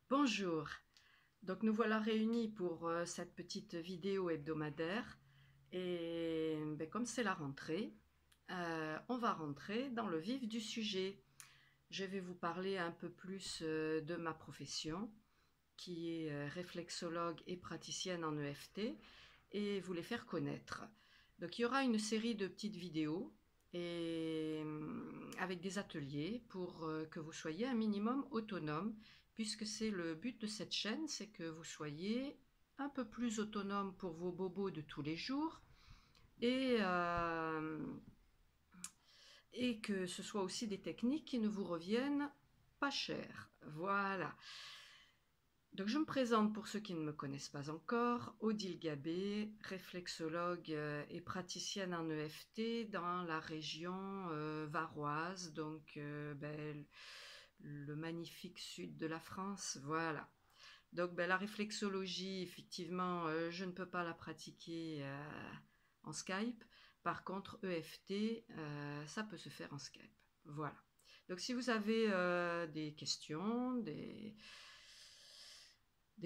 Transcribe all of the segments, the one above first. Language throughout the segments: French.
Bonjour, donc nous voilà réunis pour cette petite vidéo hebdomadaire et comme c'est la rentrée, on va rentrer dans le vif du sujet. Je vais vous parler un peu plus de ma profession qui est réflexologue et praticienne en EFT et vous les faire connaître. Donc il y aura une série de petites vidéos et avec des ateliers pour que vous soyez un minimum autonome, puisque c'est le but de cette chaîne, c'est que vous soyez un peu plus autonome pour vos bobos de tous les jours et, et que ce soit aussi des techniques qui ne vous reviennent pas cher. Voilà. Donc je me présente pour ceux qui ne me connaissent pas encore, Odile Gabé, réflexologue et praticienne en EFT dans la région varoise, donc le magnifique sud de la France, voilà. Donc la réflexologie, effectivement, je ne peux pas la pratiquer en Skype. Par contre, EFT, ça peut se faire en Skype. Voilà. Donc si vous avez des questions, des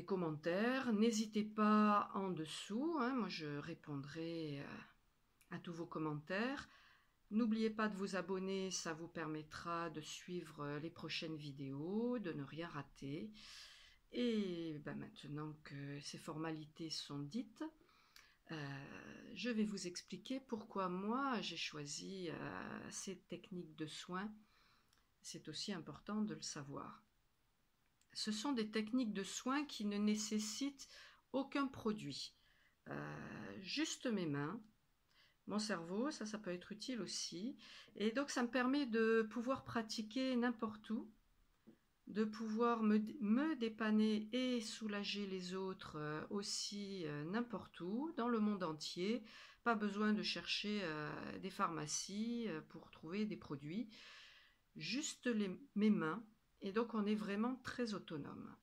commentaires, n'hésitez pas en dessous, hein, moi je répondrai à tous vos commentaires. N'oubliez pas de vous abonner, ça vous permettra de suivre les prochaines vidéos, de ne rien rater. Et maintenant que ces formalités sont dites, je vais vous expliquer pourquoi moi j'ai choisi ces techniques de soins. C'est aussi important de le savoir. Ce sont des techniques de soins qui ne nécessitent aucun produit. Juste mes mains, mon cerveau, ça peut être utile aussi. Et donc ça me permet de pouvoir pratiquer n'importe où, de pouvoir me dépanner et soulager les autres aussi n'importe où, dans le monde entier. Pas besoin de chercher des pharmacies pour trouver des produits. Juste mes mains. Et donc on est vraiment très autonome.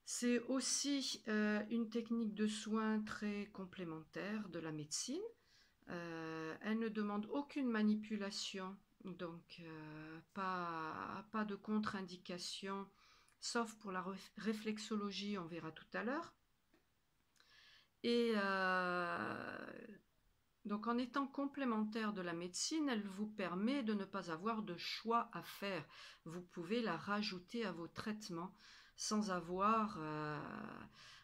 C'est aussi une technique de soins très complémentaire de la médecine. Elle ne demande aucune manipulation, donc pas de contre-indication, sauf pour la réflexologie, on verra tout à l'heure. Et donc en étant complémentaire de la médecine, elle vous permet de ne pas avoir de choix à faire. Vous pouvez la rajouter à vos traitements sans avoir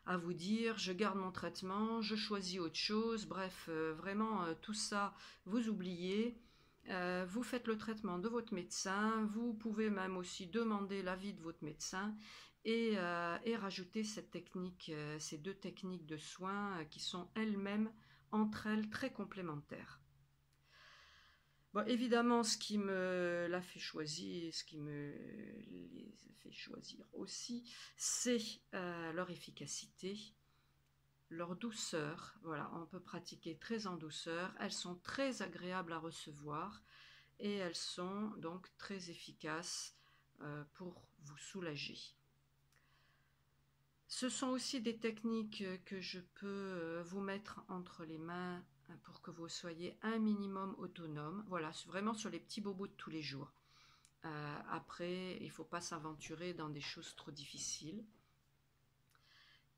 à vous dire je garde mon traitement, je choisis autre chose. Bref, vraiment tout ça, vous oubliez. Vous faites le traitement de votre médecin. Vous pouvez même aussi demander l'avis de votre médecin et rajouter cette technique, ces deux techniques de soins qui sont elles-mêmes entre elles très complémentaires. Bon, évidemment, ce qui me l'a fait choisir, ce qui me les fait choisir aussi, c'est leur efficacité, leur douceur. Voilà, on peut pratiquer très en douceur. Elles sont très agréables à recevoir et elles sont donc très efficaces pour vous soulager. Ce sont aussi des techniques que je peux vous mettre entre les mains pour que vous soyez un minimum autonome. Voilà, vraiment sur les petits bobos de tous les jours. Après, il ne faut pas s'aventurer dans des choses trop difficiles.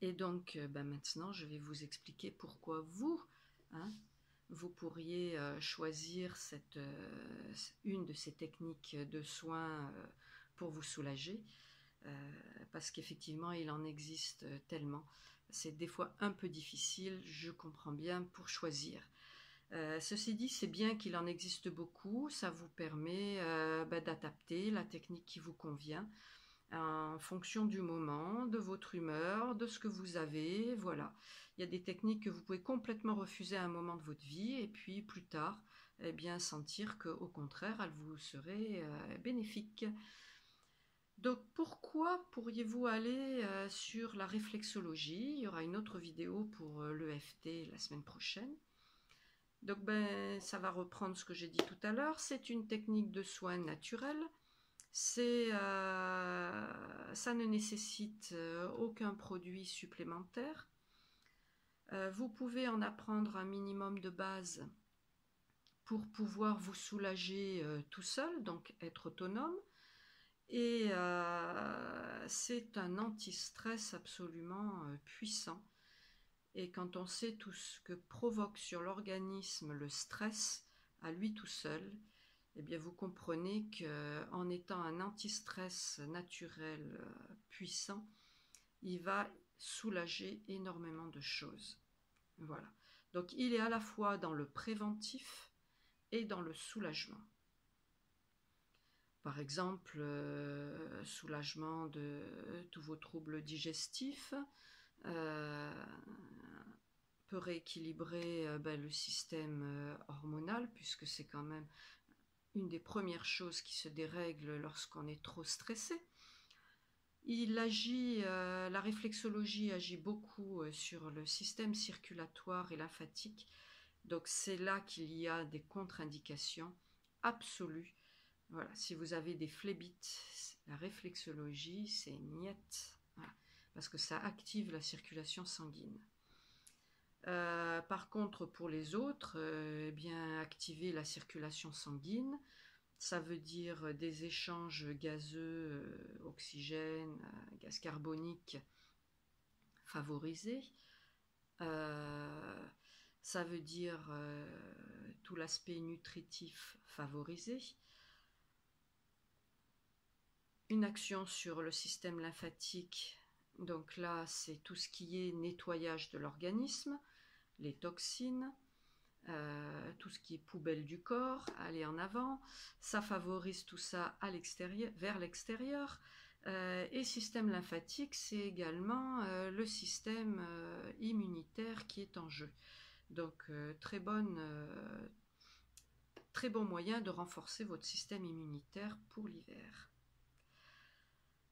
Et donc, maintenant, je vais vous expliquer pourquoi vous pourriez choisir une de ces techniques de soins pour vous soulager. Parce qu'effectivement, il en existe tellement. C'est des fois un peu difficile, je comprends bien, pour choisir. Ceci dit, c'est bien qu'il en existe beaucoup. Ça vous permet d'adapter la technique qui vous convient en fonction du moment, de votre humeur, de ce que vous avez. Voilà. Il y a des techniques que vous pouvez complètement refuser à un moment de votre vie et puis plus tard, eh bien, sentir qu'au contraire, elles vous seraient bénéfiques. Donc pourquoi pourriez-vous aller sur la réflexologie? Il y aura une autre vidéo pour l'EFT la semaine prochaine. Donc ça va reprendre ce que j'ai dit tout à l'heure. C'est une technique de soins naturel. Ça ne nécessite aucun produit supplémentaire. Vous pouvez en apprendre un minimum de base pour pouvoir vous soulager tout seul, donc être autonome. Et c'est un anti-stress absolument puissant. Et quand on sait tout ce que provoque sur l'organisme le stress à lui tout seul, eh bien vous comprenez qu'en étant un anti-stress naturel puissant, il va soulager énormément de choses. Voilà. Donc il est à la fois dans le préventif et dans le soulagement. Par exemple, soulagement de tous vos troubles digestifs, peut rééquilibrer le système hormonal, puisque c'est quand même une des premières choses qui se dérègle lorsqu'on est trop stressé. Il agit, la réflexologie agit beaucoup sur le système circulatoire et lymphatique, donc c'est là qu'il y a des contre-indications absolues. Voilà, si vous avez des phlébites, la réflexologie, c'est niet, voilà, parce que ça active la circulation sanguine. Par contre, pour les autres, eh bien, activer la circulation sanguine, ça veut dire des échanges gazeux, oxygène, gaz carbonique favorisés. Ça veut dire tout l'aspect nutritif favorisé. Une action sur le système lymphatique, donc là c'est tout ce qui est nettoyage de l'organisme, les toxines, tout ce qui est poubelle du corps, aller en avant, ça favorise tout ça à l'extérieur, vers l'extérieur. Et système lymphatique, c'est également le système immunitaire qui est en jeu. Donc très bon moyen de renforcer votre système immunitaire pour l'hiver.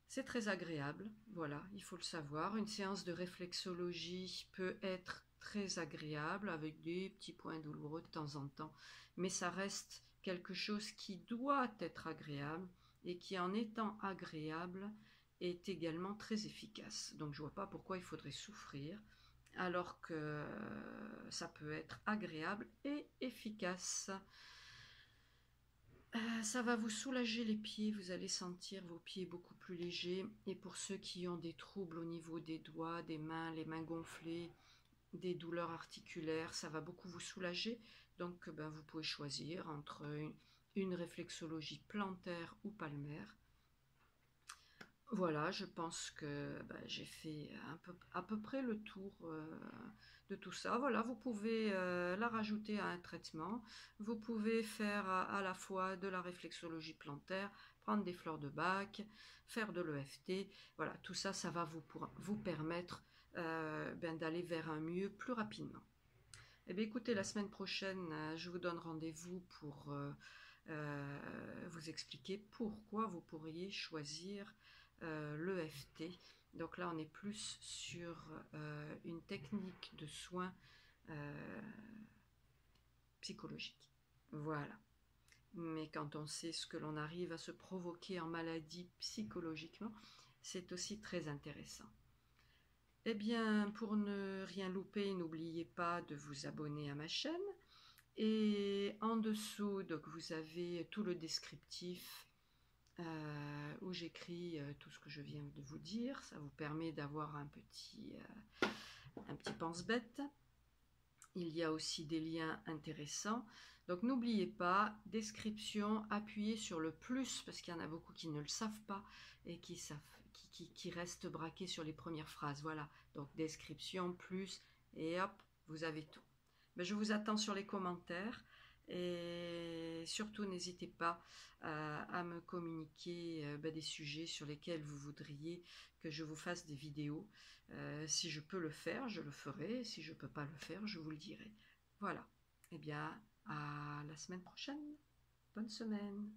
C'est très agréable, voilà, il faut le savoir. Une séance de réflexologie peut être très agréable avec des petits points douloureux de temps en temps, mais ça reste quelque chose qui doit être agréable et qui, en étant agréable, est également très efficace. Donc je ne vois pas pourquoi il faudrait souffrir alors que ça peut être agréable et efficace. Ça va vous soulager les pieds, vous allez sentir vos pieds beaucoup plus légers. Et pour ceux qui ont des troubles au niveau des doigts, des mains, les mains gonflées, des douleurs articulaires, ça va beaucoup vous soulager. Donc vous pouvez choisir entre une réflexologie plantaire ou palmaire. Voilà, je pense que j'ai fait à peu près le tour de tout ça. Voilà, vous pouvez la rajouter à un traitement. Vous pouvez faire à la fois de la réflexologie plantaire, prendre des fleurs de Bach, faire de l'EFT. Voilà, tout ça, ça va vous permettre d'aller vers un mieux plus rapidement. Eh bien, écoutez, la semaine prochaine, je vous donne rendez-vous pour vous expliquer pourquoi vous pourriez choisir l'EFT. Donc là, on est plus sur une technique de soins psychologiques. Voilà. Mais quand on sait ce que l'on arrive à se provoquer en maladie psychologiquement, c'est aussi très intéressant. Eh bien, pour ne rien louper, n'oubliez pas de vous abonner à ma chaîne. Et en dessous, donc, vous avez tout le descriptif où j'écris tout ce que je viens de vous dire. Ça vous permet d'avoir un petit pense-bête. Il y a aussi des liens intéressants. Donc n'oubliez pas, description, appuyez sur le plus, parce qu'il y en a beaucoup qui ne le savent pas et qui restent braqués sur les premières phrases. Voilà, donc description, plus, et hop, vous avez tout. Mais je vous attends sur les commentaires. Et surtout, n'hésitez pas à me communiquer des sujets sur lesquels vous voudriez que je vous fasse des vidéos. Si je peux le faire, je le ferai. Si je ne peux pas le faire, je vous le dirai. Voilà. Eh bien, à la semaine prochaine. Bonne semaine.